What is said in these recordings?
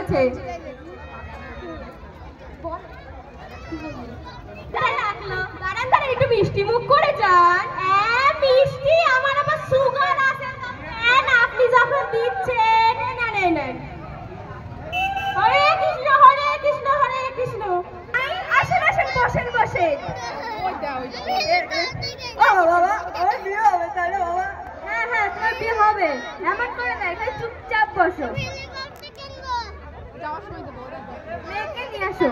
আছে। একটু মিষ্টি মুখ করে যান। মিষ্টি আমার আবার সুগার আছে। আপনি যখন দিচ্ছেন হরে কৃষ্ণ হরে কৃষ্ণ হরে কৃষ্ণ। আসেন আসেন বসেন বসেন। বাবা আমার বিয়ে হবে তাহলে বাবা? হ্যাঁ হ্যাঁ তোমার বিয়ে হবে, এমন করে না, এখানে চুপচাপ বসো। মেয়েকে নিয়ে আসো।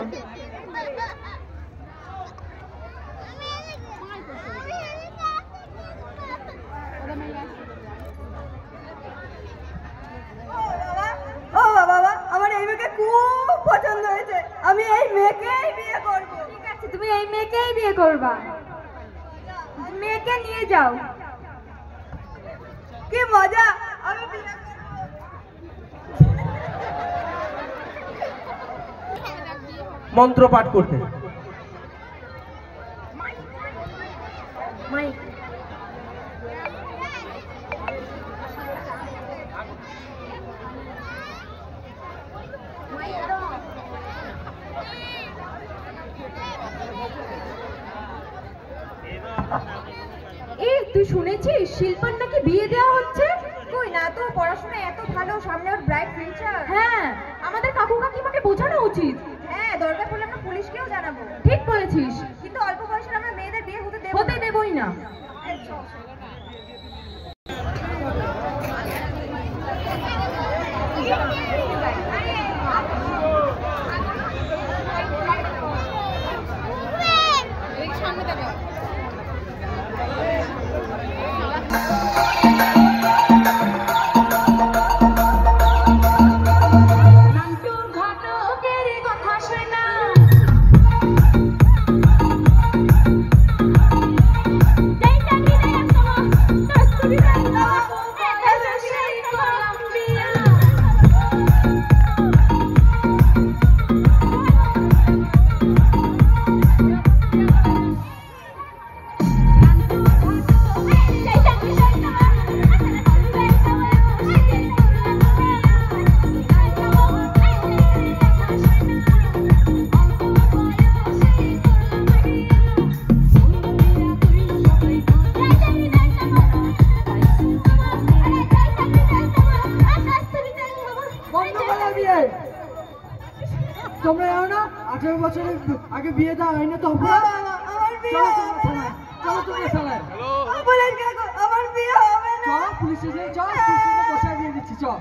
আমার এই মেয়েকে খুব পছন্দ হয়েছে, আমি এই মেয়েকেই বিয়ে করব। ঠিক আছে তুমি এই মেয়েকেই বিয়ে করবা, মেয়েকে নিয়ে যাও। কি মজা, আমি বিয়ে করব। মন্ত্র পাঠ করতে। তুই শুনেছিস শিল্পার নাকি বিয়ে দেওয়া হচ্ছে? কই না তো, পড়াশোনা এত ভালো, সামনে ওর ব্রাইট ফিউচার। হ্যাঁ আমাদের কাকু কাকিমাকে বোঝানো উচিত। হ্যাঁ দরকার পড়লে আমরা পুলিশকেও জানাবো। ঠিক বলেছিস, কিন্তু অল্প বয়সের আমরা মেয়েদের বিয়ে হতে দেবই না। তোমরা জানো না 18 বছরের আগে বিয়ে দেওয়া হয় না? তো আমার বিয়ে চলো তোমরা থানায়। আমার বিয়ে হবে না। চল পুলিশ স্টেশনে, চল বসায় দিয়ে দিচ্ছি, চল।